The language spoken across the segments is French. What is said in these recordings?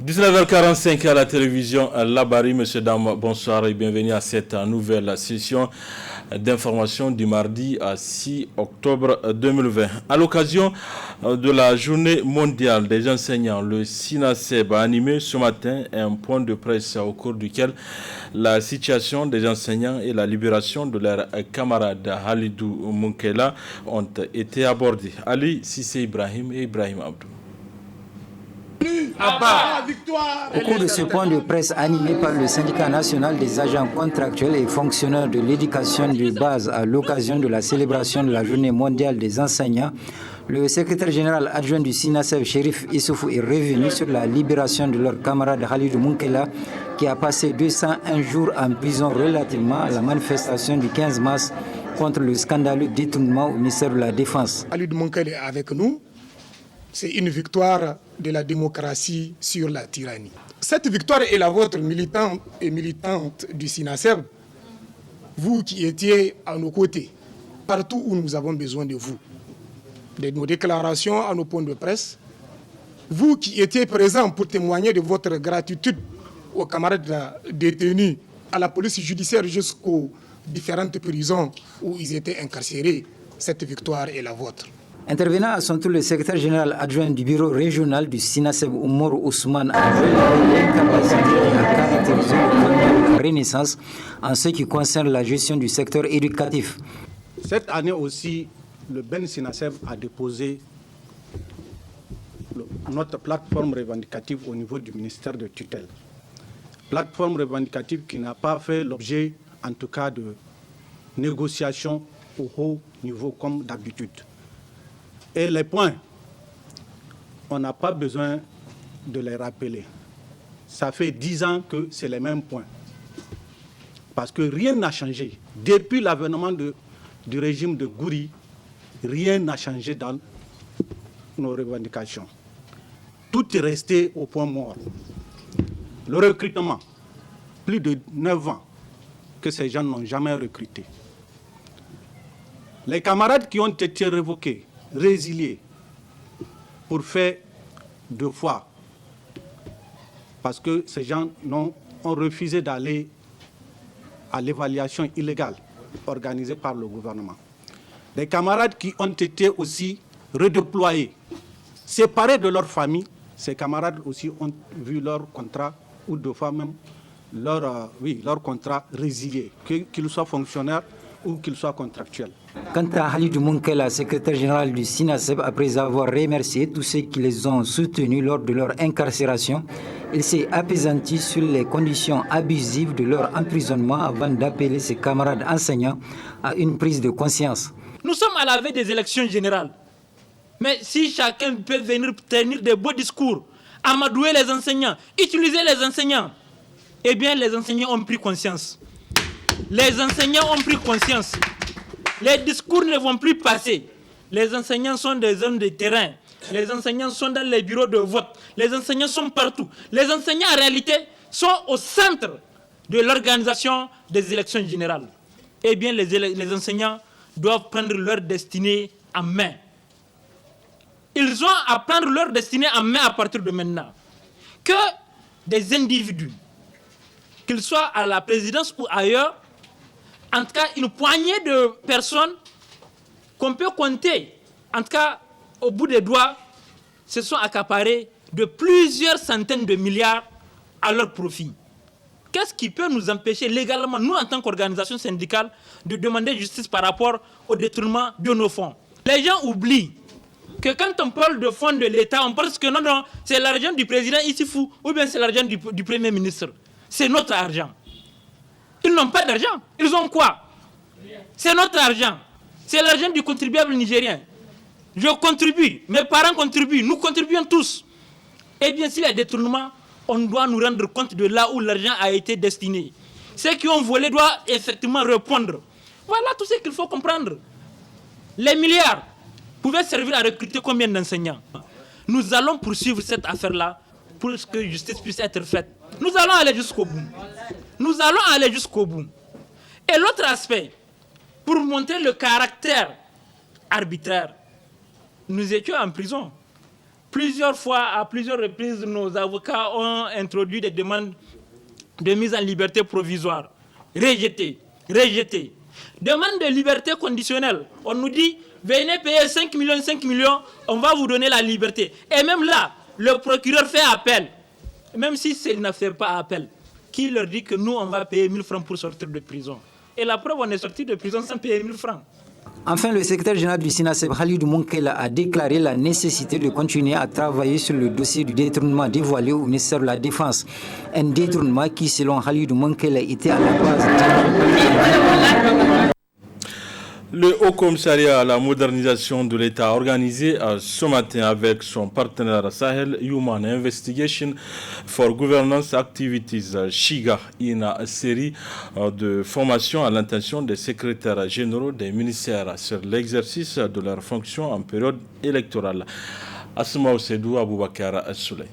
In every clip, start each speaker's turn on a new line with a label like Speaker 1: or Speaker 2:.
Speaker 1: 19h45 à la télévision Labari. Monsieur, dames, bonsoir et bienvenue à cette nouvelle session d'information du mardi 6 octobre 2020. À l'occasion de la journée mondiale des enseignants, le SINASEB a animé ce matin un point de presse au cours duquel la situation des enseignants et la libération de leurs camarades Halidou Munkela ont été abordées. Ali Sissé Ibrahim et Ibrahim Abdou.
Speaker 2: Au cours de ce point de presse animé par le syndicat national des agents contractuels et fonctionnaires de l'éducation de base à l'occasion de la célébration de la journée mondiale des enseignants, le secrétaire général adjoint du SINASEB, Chérif Issoufou, est revenu sur la libération de leur camarade Halidou Munkela qui a passé 201 jours en prison relativement à la manifestation du 15 mars contre le scandaleux détournement au ministère de la Défense.
Speaker 3: Halidou Munkela est avec nous. C'est une victoire de la démocratie sur la tyrannie. Cette victoire est la vôtre, militants et militantes du SINASEB, vous qui étiez à nos côtés, partout où nous avons besoin de vous, de nos déclarations à nos points de presse, vous qui étiez présents pour témoigner de votre gratitude aux camarades détenus, à la police judiciaire jusqu'aux différentes prisons où ils étaient incarcérés, cette victoire est la vôtre.
Speaker 2: Intervenant à son tour, le secrétaire général adjoint du bureau régional du SINASEB, Oumar Ousmane, a relevé l'incapacité qui a caractérisé le gouvernement de la Renaissance en ce qui concerne la gestion du secteur éducatif.
Speaker 4: Cette année aussi, le Ben SINASEB a déposé notre plateforme revendicative au niveau du ministère de tutelle. Plateforme revendicative qui n'a pas fait l'objet, en tout cas, de négociations au haut niveau comme d'habitude. Et les points, on n'a pas besoin de les rappeler. Ça fait 10 ans que c'est les mêmes points. Parce que rien n'a changé. Depuis l'avènement du régime de Gouri, rien n'a changé dans nos revendications. Tout est resté au point mort. Le recrutement, plus de 9 ans que ces gens n'ont jamais recruté. Les camarades qui ont été révoqués, résiliés pour faire 2 fois parce que ces gens ont refusé d'aller à l'évaluation illégale organisée par le gouvernement. Des camarades qui ont été aussi redéployés, séparés de leur famille, ces camarades aussi ont vu leur contrat, ou 2 fois même, leur contrat résilié, qu'ils soient fonctionnaires ou qu'ils soient contractuels.
Speaker 2: Quant à Halidou Munkela, secrétaire général du SINASEB, après avoir remercié tous ceux qui les ont soutenus lors de leur incarcération, il s'est apaisanti sur les conditions abusives de leur emprisonnement avant d'appeler ses camarades enseignants à une prise de conscience.
Speaker 5: Nous sommes à la veille des élections générales. Mais si chacun peut venir tenir de beaux discours, amadouer les enseignants, utiliser les enseignants, eh bien les enseignants ont pris conscience. Les enseignants ont pris conscience. Les discours ne vont plus passer. Les enseignants sont des hommes de terrain. Les enseignants sont dans les bureaux de vote. Les enseignants sont partout. Les enseignants, en réalité, sont au centre de l'organisation des élections générales. Eh bien, les enseignants doivent prendre leur destinée en main. Ils ont à prendre leur destinée en main à partir de maintenant. Que des individus, qu'ils soient à la présidence ou ailleurs, en tout cas, une poignée de personnes qu'on peut compter, en tout cas, au bout des doigts, se sont accaparées de plusieurs centaines de milliards à leur profit. Qu'est-ce qui peut nous empêcher légalement, nous en tant qu'organisation syndicale, de demander justice par rapport au détournement de nos fonds? Les gens oublient que quand on parle de fonds de l'État, on pense que non, c'est l'argent du président Issoufou ou bien c'est l'argent du Premier ministre. C'est notre argent. Ils n'ont pas d'argent. Ils ont quoi? C'est notre argent. C'est l'argent du contribuable nigérien. Je contribue, mes parents contribuent, nous contribuons tous. Eh bien, s'il y a détournement, on doit nous rendre compte de là où l'argent a été destiné. Ceux qui ont volé doivent effectivement répondre. Voilà tout ce qu'il faut comprendre. Les milliards pouvaient servir à recruter combien d'enseignants? Nous allons poursuivre cette affaire-là pour que justice puisse être faite. Nous allons aller jusqu'au bout. Nous allons aller jusqu'au bout. Et l'autre aspect, pour montrer le caractère arbitraire, nous étions en prison. Plusieurs fois, à plusieurs reprises, nos avocats ont introduit des demandes de mise en liberté provisoire. Rejetées. Demande de liberté conditionnelle. On nous dit, venez payer 5 millions, on va vous donner la liberté. Et même là, le procureur fait appel. Même si il ne fait pas appel, qui leur dit que nous, on va payer 1000 francs pour sortir de prison. Et la preuve, on est sorti de prison sans payer 1000 francs.
Speaker 2: Enfin, le secrétaire général du SINASEB, Khalidou Monkela, a déclaré la nécessité de continuer à travailler sur le dossier du détournement dévoilé au ministère de la Défense. Un détournement qui, selon Khalidou Monkela, était à la base.
Speaker 1: Le Haut Commissariat à la modernisation de l'État a organisé ce matin avec son partenaire Sahel Human Investigation for Governance Activities, SHIGA, une série de formations à l'intention des secrétaires généraux des ministères sur l'exercice de leurs fonctions en période électorale. Asma Osedou Aboubakar Souley.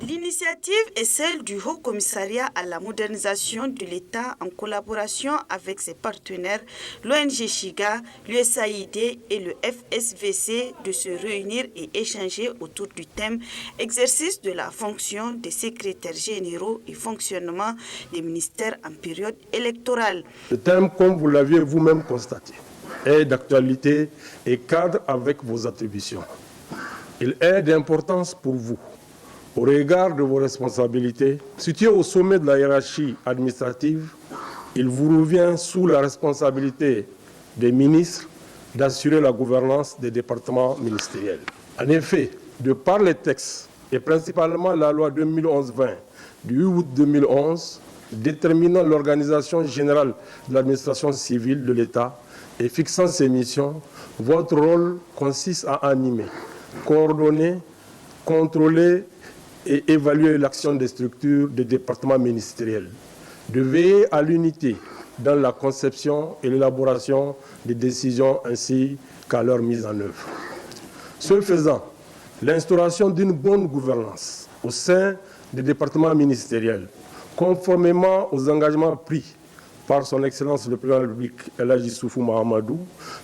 Speaker 6: L'initiative est celle du Haut Commissariat à la modernisation de l'État en collaboration avec ses partenaires, l'ONG Shiga, l'USAID et le FSVC de se réunir et échanger autour du thème « Exercice de la fonction des secrétaires généraux et fonctionnement des ministères en période électorale ».
Speaker 7: Le thème, comme vous l'aviez vous-même constaté, est d'actualité et cadre avec vos attributions. Il est d'importance pour vous. Au regard de vos responsabilités, situées au sommet de la hiérarchie administrative, il vous revient sous la responsabilité des ministres d'assurer la gouvernance des départements ministériels. En effet, de par les textes, et principalement la loi 2011-20 du 8 août 2011, déterminant l'organisation générale de l'administration civile de l'État et fixant ses missions, votre rôle consiste à animer, coordonner, contrôler et évaluer l'action des structures des départements ministériels, de veiller à l'unité dans la conception et l'élaboration des décisions ainsi qu'à leur mise en œuvre. Ce faisant, l'instauration d'une bonne gouvernance au sein des départements ministériels, conformément aux engagements pris par son Excellence le Président de la République, El Hadji Issoufou Mahamadou,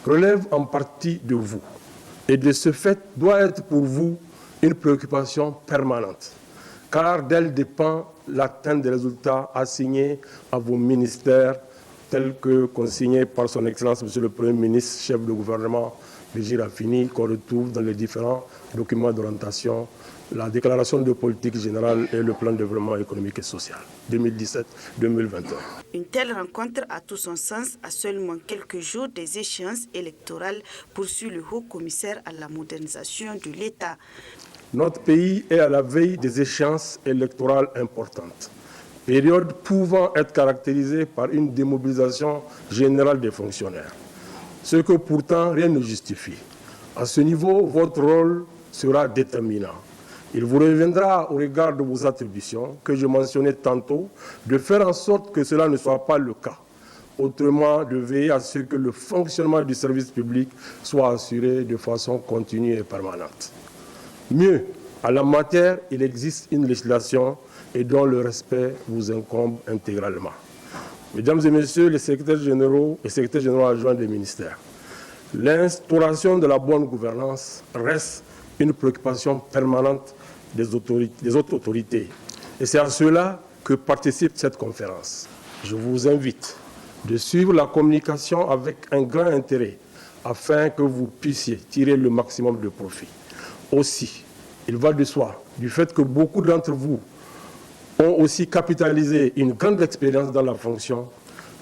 Speaker 7: relève en partie de vous et de ce fait doit être pour vous une préoccupation permanente, car d'elle dépend l'atteinte des résultats assignés à vos ministères, tels que consignés par son Excellence Monsieur le Premier ministre, chef de gouvernement, Birji Rafini, qu'on retrouve dans les différents documents d'orientation, la déclaration de politique générale et le plan de développement économique et social 2017-2021.
Speaker 6: Une telle rencontre, à tout son sens, à seulement quelques jours des échéances électorales, poursuit le Haut Commissaire à la modernisation de l'État.
Speaker 7: Notre pays est à la veille des échéances électorales importantes, période pouvant être caractérisée par une démobilisation générale des fonctionnaires, ce que pourtant rien ne justifie. À ce niveau, votre rôle sera déterminant. Il vous reviendra, au regard de vos attributions, que je mentionnais tantôt, de faire en sorte que cela ne soit pas le cas. Autrement, de veiller à ce que le fonctionnement du service public soit assuré de façon continue et permanente. Mieux, à la matière, il existe une législation et dont le respect vous incombe intégralement. Mesdames et messieurs les secrétaires généraux et secrétaires généraux adjoints des ministères, l'instauration de la bonne gouvernance reste une préoccupation permanente des autres autorités. Et c'est à cela que participe cette conférence. Je vous invite de suivre la communication avec un grand intérêt afin que vous puissiez tirer le maximum de profit. Aussi, il va de soi, du fait que beaucoup d'entre vous ont aussi capitalisé une grande expérience dans la fonction,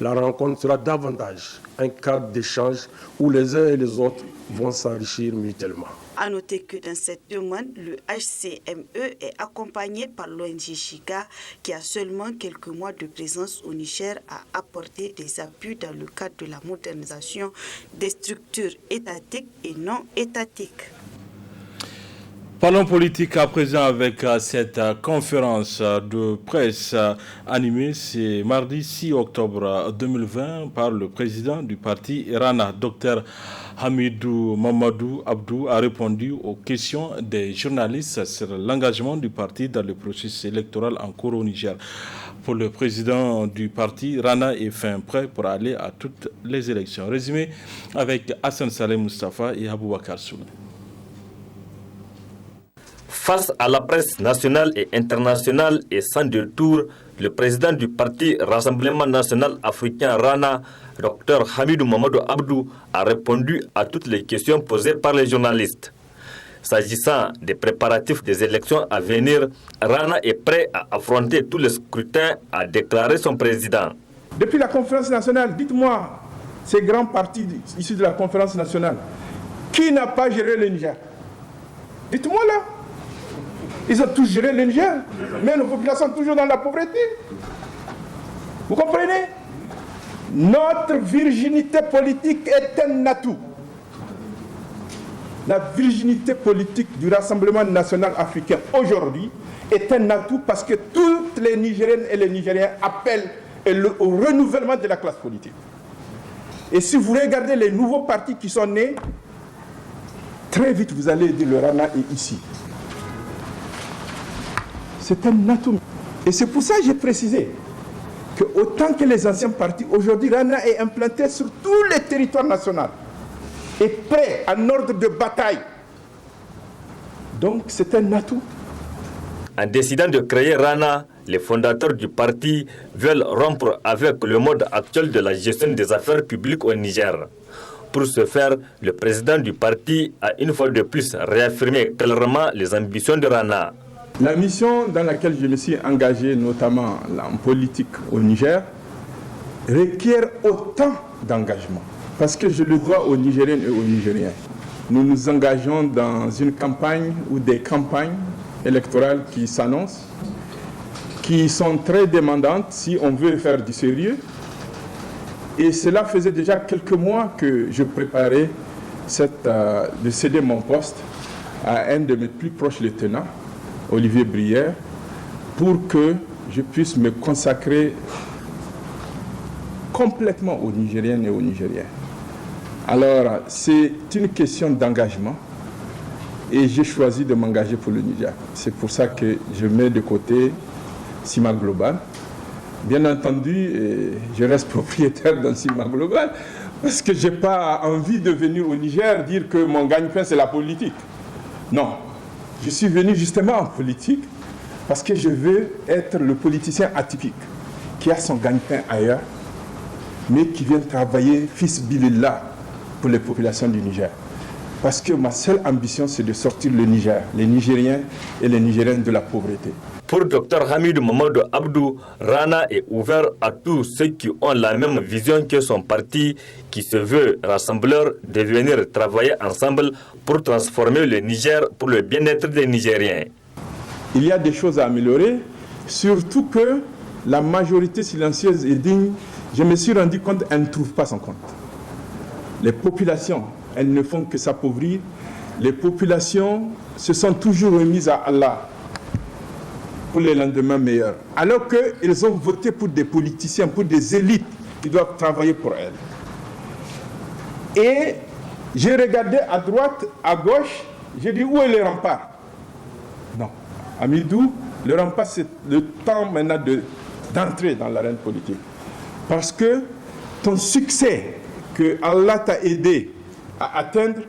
Speaker 7: la rencontre sera davantage un cadre d'échange où les uns et les autres vont s'enrichir mutuellement.
Speaker 6: À noter que dans cette demande, le HCME est accompagné par l'ONG Shiga qui a seulement quelques mois de présence au Niger à apporter des appuis dans le cadre de la modernisation des structures étatiques et non étatiques.
Speaker 1: Parlons politique à présent avec cette conférence de presse animée ce mardi 6 octobre 2020 par le président du parti Rana, Dr Hamidou Mamadou Abdou a répondu aux questions des journalistes sur l'engagement du parti dans le processus électoral en cours au Niger. Pour le président du parti, Rana est fin prêt pour aller à toutes les élections. Résumé avec Hassan Saleh Mustafa et Aboubakar Souley.
Speaker 8: Face à la presse nationale et internationale et sans détour, le président du parti Rassemblement National Africain Rana, Dr Hamidou Mamadou Abdou, a répondu à toutes les questions posées par les journalistes. S'agissant des préparatifs des élections à venir, Rana est prêt à affronter tous les scrutins, a déclaré son président.
Speaker 9: Depuis la conférence nationale, dites-moi, ces grands partis issus de la conférence nationale, qui n'a pas géré le Niger? Dites-moi là. Ils ont tous géré le Niger, mais nos populations sont toujours dans la pauvreté. Vous comprenez? Notre virginité politique est un atout. La virginité politique du Rassemblement National Africain aujourd'hui est un atout parce que toutes les Nigériennes et les Nigériens appellent au renouvellement de la classe politique. Et si vous regardez les nouveaux partis qui sont nés, très vite vous allez dire le Rana est ici. C'est un atout. Et c'est pour ça que j'ai précisé que autant que les anciens partis, aujourd'hui Rana est implanté sur tous les territoires nationaux et prêt en ordre de bataille. Donc c'est un atout.
Speaker 8: En décidant de créer Rana, les fondateurs du parti veulent rompre avec le mode actuel de la gestion des affaires publiques au Niger. Pour ce faire, le président du parti a une fois de plus réaffirmé clairement les ambitions de Rana.
Speaker 9: La mission dans laquelle je me suis engagé, notamment en politique au Niger, requiert autant d'engagement. Parce que je le dois aux Nigériennes et aux Nigériens. Nous nous engageons dans une campagne ou des campagnes électorales qui s'annoncent, qui sont très demandantes si on veut faire du sérieux. Et cela faisait déjà quelques mois que je préparais de céder mon poste à un de mes plus proches lieutenants, Olivier Brière, pour que je puisse me consacrer complètement aux Nigériennes et aux Nigériens. Alors, c'est une question d'engagement et j'ai choisi de m'engager pour le Niger. C'est pour ça que je mets de côté Cima Global. Bien entendu, je reste propriétaire d'un Cima Global parce que je n'ai pas envie de venir au Niger dire que mon gagne-pain c'est la politique. Non. Je suis venu justement en politique parce que je veux être le politicien atypique qui a son gagne-pain ailleurs, mais qui vient travailler fils bilillah pour les populations du Niger. Parce que ma seule ambition, c'est de sortir le Niger, les Nigériens et les Nigériennes de la pauvreté.
Speaker 8: Pour Dr Hamidou Mamadou Abdou, Rana est ouvert à tous ceux qui ont la même vision que son parti, qui se veut rassembleur, de venir travailler ensemble pour transformer le Niger pour le bien-être des Nigériens.
Speaker 9: Il y a des choses à améliorer, surtout que la majorité silencieuse et digne, je me suis rendu compte, elle ne trouve pas son compte. Les populations, elles ne font que s'appauvrir. Les populations se sont toujours remises à Allah pour les lendemains meilleurs. Alors qu'ils ont voté pour des politiciens, pour des élites qui doivent travailler pour elles. Et j'ai regardé à droite, à gauche, j'ai dit où est le rempart? Non. Hamidou, le rempart c'est le temps maintenant d'entrer dans l'arène politique. Parce que ton succès que Allah t'a aidé à atteindre,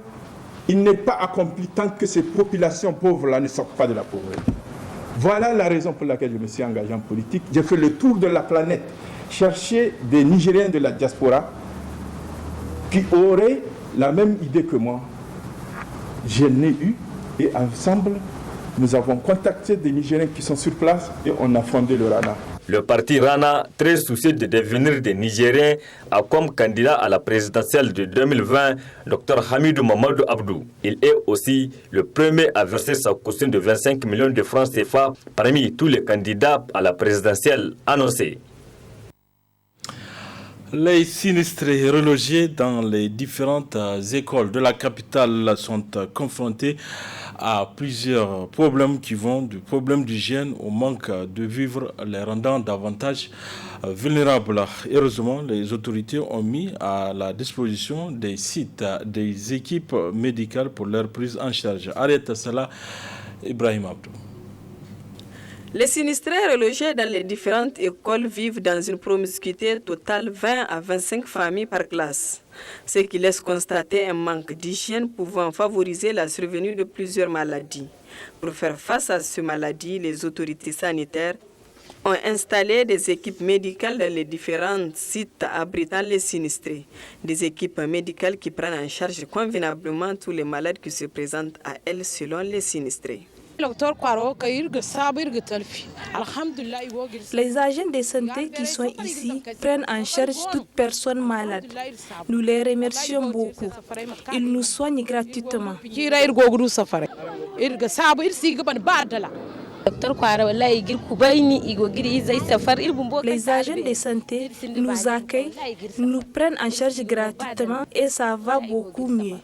Speaker 9: il n'est pas accompli tant que ces populations pauvres-là ne sortent pas de la pauvreté. Voilà la raison pour laquelle je me suis engagé en politique. J'ai fait le tour de la planète, chercher des Nigériens de la diaspora qui auraient la même idée que moi. Je l'ai eu et ensemble, nous avons contacté des Nigériens qui sont sur place et on a fondé le Rana.
Speaker 8: Le parti Rana, très soucieux de devenir des Nigériens, a comme candidat à la présidentielle de 2020 Dr Hamidou Mamadou Abdou. Il est aussi le premier à verser sa caution de 25 millions de francs CFA parmi tous les candidats à la présidentielle annoncée.
Speaker 1: Les sinistrés relogés dans les différentes écoles de la capitale sont confrontés à plusieurs problèmes qui vont du problème d'hygiène au manque de vivres, les rendant davantage vulnérables. Heureusement, les autorités ont mis à la disposition des sites des équipes médicales pour leur prise en charge. Arieta Salah, Ibrahim Abdou.
Speaker 10: Les sinistrés relogés dans les différentes écoles vivent dans une promiscuité totale 20 à 25 familles par classe, ce qui laisse constater un manque d'hygiène pouvant favoriser la survenue de plusieurs maladies. Pour faire face à ces maladies, les autorités sanitaires ont installé des équipes médicales dans les différents sites abritant les sinistrés. Des équipes médicales qui prennent en charge convenablement tous les malades qui se présentent à elles selon les sinistrés.
Speaker 11: Les agents de santé qui sont ici prennent en charge toute personne malade. Nous les remercions beaucoup. Ils nous soignent gratuitement. Les agents de santé nous accueillent, nous prennent en charge gratuitement et ça va beaucoup mieux.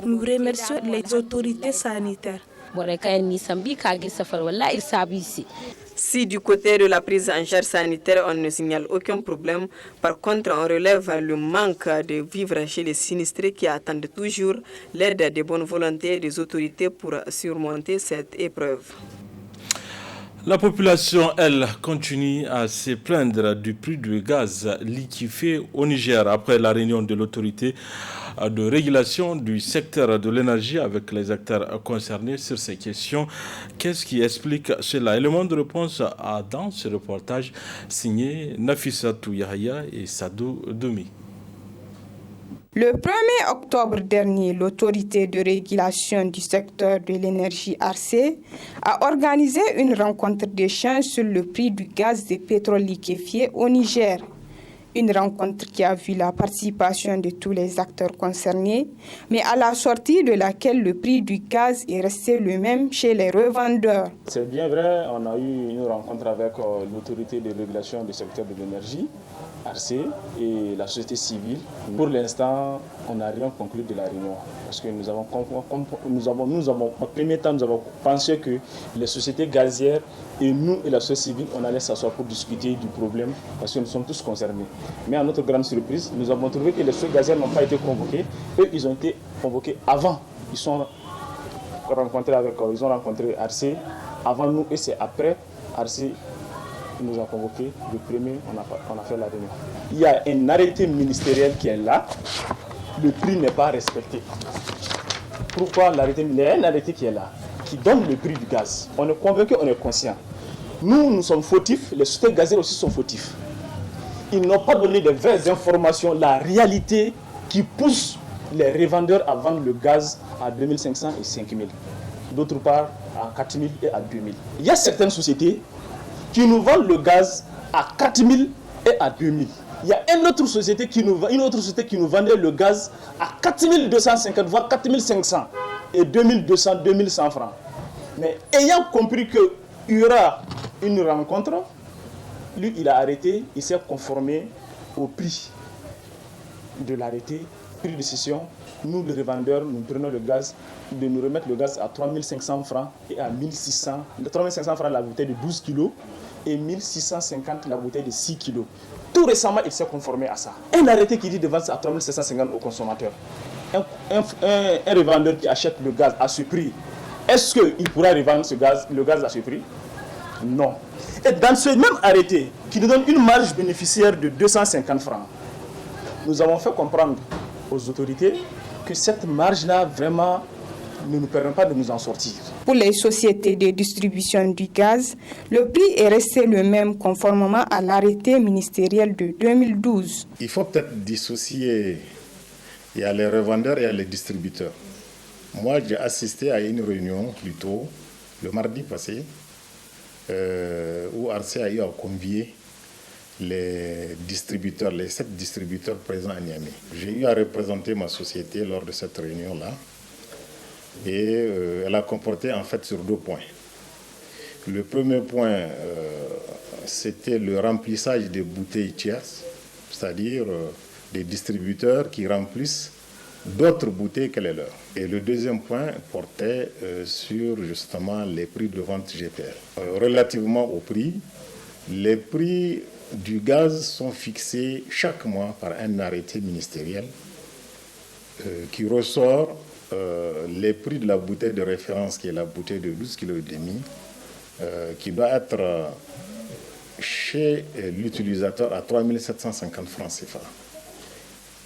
Speaker 11: Nous remercions les autorités sanitaires.
Speaker 10: Si du côté de la prise en charge sanitaire, on ne signale aucun problème, par contre, on relève le manque de vivres chez les sinistrés qui attendent toujours l'aide de bonne volonté des autorités pour surmonter cette épreuve.
Speaker 1: La population, elle, continue à se plaindre du prix du gaz liquéfié au Niger après la réunion de l'autorité de régulation du secteur de l'énergie avec les acteurs concernés sur ces questions. Qu'est-ce qui explique cela? Élément de réponse dans ce reportage signé Nafissatou Yahya et Sadou Domi.
Speaker 12: Le 1er octobre dernier, l'autorité de régulation du secteur de l'énergie ARCE a organisé une rencontre d'échange sur le prix du gaz et pétrole liquéfié au Niger. Une rencontre qui a vu la participation de tous les acteurs concernés, mais à la sortie de laquelle le prix du gaz est resté le même chez les revendeurs.
Speaker 13: C'est bien vrai, on a eu une rencontre avec l'autorité de régulation du secteur de l'énergie, ARCE, et la société civile. Pour l'instant, on n'a rien conclu de la réunion. Parce que nous avons en premier temps, nous avons pensé que les sociétés gazières et nous et la société civile, on allait s'asseoir pour discuter du problème, parce que nous sommes tous concernés. Mais à notre grande surprise, nous avons trouvé que les sociétés gazières n'ont pas été convoquées. Eux, ils ont été convoqués avant. Ils ont rencontré ARCE avant nous et c'est après ARCE nous a convoqués. Le premier, on a fait la réunion. Il y a un arrêté ministériel qui est là. Le prix n'est pas respecté. Pourquoi l'arrêté? Il y a un arrêté qui est là, qui donne le prix du gaz. On est convaincu, on est conscient. Nous sommes fautifs, les sociétés gazières aussi sont fautifs. Ils n'ont pas donné de vraies informations, la réalité qui pousse les revendeurs à vendre le gaz à 2500 et 5000. D'autre part, à 4000 et à 2000. Il y a certaines sociétés qui nous vendent le gaz à 4000 et à 2000. Il y a une autre société qui nous vendait le gaz à 4250, voire 4500 et 2200, 2100 francs. Mais ayant compris qu'il y aura une rencontre, lui, il a arrêté, il s'est conformé au prix de l'arrêté, prix de cession. Nous, les revendeurs, nous prenons le gaz, de nous remettre le gaz à 3500 francs et à 1600. 3500 francs la bouteille de 12 kg et 1650 la bouteille de 6 kg. Tout récemment, il s'est conformé à ça. Un arrêté qui dit de vendre ça à 3750 aux consommateurs. Un revendeur qui achète le gaz à ce prix, est-ce qu'il pourra revendre le gaz à ce prix? Non. Et dans ce même arrêté, qui nous donne une marge bénéficiaire de 250 francs, nous avons fait comprendre aux autorités que cette marge-là, vraiment, ne nous permet pas de nous en sortir.
Speaker 12: Pour les sociétés de distribution du gaz, le prix est resté le même conformément à l'arrêté ministériel de 2012.
Speaker 14: Il faut peut-être dissocier, il y a les revendeurs et il y a les distributeurs. Moi, j'ai assisté à une réunion plutôt le mardi passé où ARCE a eu à convier les distributeurs, les 7 distributeurs présents à Niamey. J'ai eu à représenter ma société lors de cette réunion-là. Et elle a comporté en fait sur 2 points. Le premier point, c'était le remplissage des bouteilles tierces c'est-à-dire des distributeurs qui remplissent d'autres bouteilles que les leurs. Et le deuxième point portait sur justement les prix de vente GPL. Relativement au prix, les prix du gaz sont fixés chaque mois par un arrêté ministériel qui ressort les prix de la bouteille de référence, qui est la bouteille de 12,5 kg, qui doit être chez l'utilisateur à 3 750 francs CFA.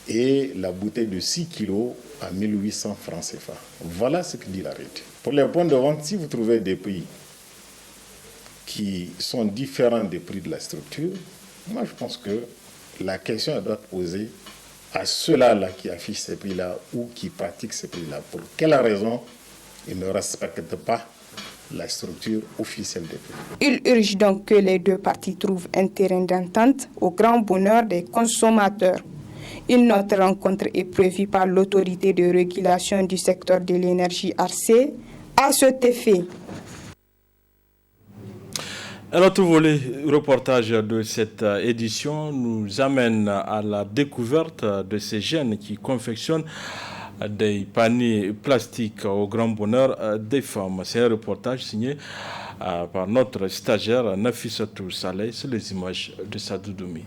Speaker 14: Et la bouteille de 6 kg à 1800 francs CFA. Voilà ce que dit l'arrêté. Pour les points de vente, si vous trouvez des prix qui sont différents des prix de la structure, moi je pense que la question doit être posée à ceux-là qui affichent ces prix-là ou qui pratiquent ces prix-là. Pour quelle raison ils ne respectent pas la structure officielle des prix?
Speaker 12: Il urge donc que les deux parties trouvent un terrain d'entente au grand bonheur des consommateurs. Une autre rencontre est prévue par l'autorité de régulation du secteur de l'énergie ARCE à cet effet.
Speaker 1: Un autre volet reportage de cette édition nous amène à la découverte de ces jeunes qui confectionnent des paniers plastiques au grand bonheur des femmes. C'est un reportage signé par notre stagiaire Nafissatou Saleh sur les images de Sadoudoumi.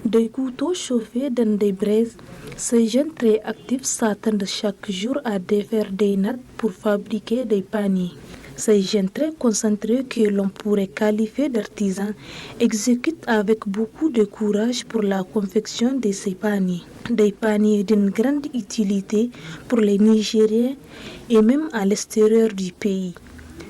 Speaker 11: Des couteaux chauffés dans des braises, ces jeunes très actifs s'attendent chaque jour à défaire des nattes pour fabriquer des paniers. Ces jeunes très concentrés que l'on pourrait qualifier d'artisans exécutent avec beaucoup de courage pour la confection de ces paniers. Des paniers d'une grande utilité pour les Nigériens et même à l'extérieur du pays.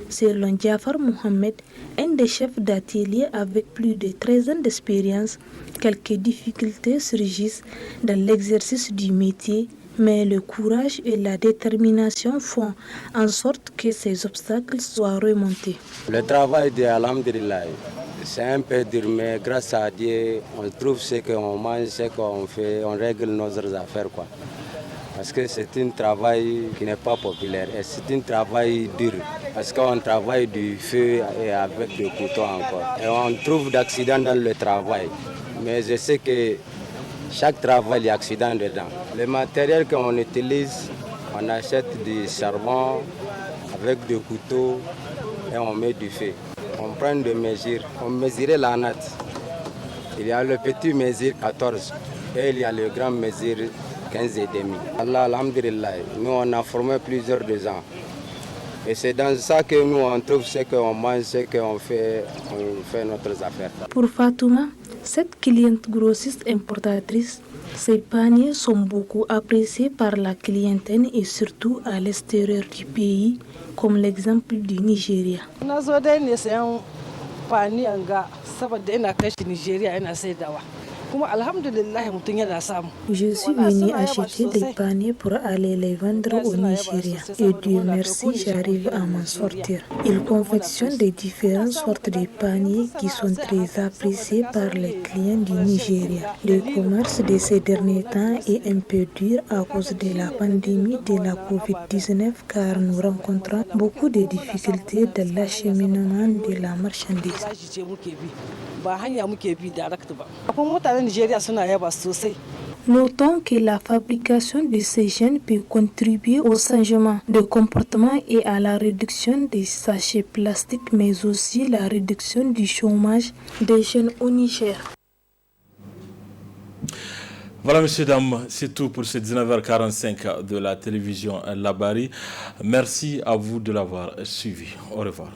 Speaker 11: Selon Jafar Mohamed, un des chefs d'atelier avec plus de 13 ans d'expérience, quelques difficultés surgissent dans l'exercice du métier, mais le courage et la détermination font en sorte que ces obstacles soient remontés.
Speaker 15: Le travail de Alhamdulillah, c'est un peu dur, mais grâce à Dieu, on trouve ce qu'on mange, ce qu'on fait, on règle nos affaires, quoi. Parce que c'est un travail qui n'est pas populaire et c'est un travail dur. Parce qu'on travaille du feu et avec des couteaux encore. Et on trouve d'accidents dans le travail. Mais je sais que chaque travail, il y a accident dedans. Le matériel qu'on utilise, on achète du charbon avec des couteaux et on met du feu. On prend des mesures. On mesurait la natte. Il y a le petit mesure 14 et il y a le grand mesure 15 et demi. Allah, alhamdulillah, nous on a formé plusieurs gens. Et c'est dans ça que nous on trouve ce qu'on mange, ce qu'on fait, on fait notre affaire.
Speaker 11: Pour Fatouma, cette cliente grossiste importatrice, ces paniers sont beaucoup appréciés par la clientèle et surtout à l'extérieur du pays, comme l'exemple du Nigeria. Je suis venue acheter des paniers pour aller les vendre au Nigeria et Dieu merci, j'arrive à m'en sortir. Ils confectionnent des différentes sortes de paniers qui sont très appréciés par les clients du Nigeria. Le commerce de ces derniers temps est un peu dur à cause de la pandémie de la COVID-19 car nous rencontrons beaucoup de difficultés dans l'acheminement de la marchandise. Notons que la fabrication de ces jeunes peut contribuer au changement de comportement et à la réduction des sachets plastiques, mais aussi la réduction du chômage des jeunes au Niger.
Speaker 1: Voilà, messieurs, dames, c'est tout pour ce 19h45 de la télévision Labari. Merci à vous de l'avoir suivi. Au revoir.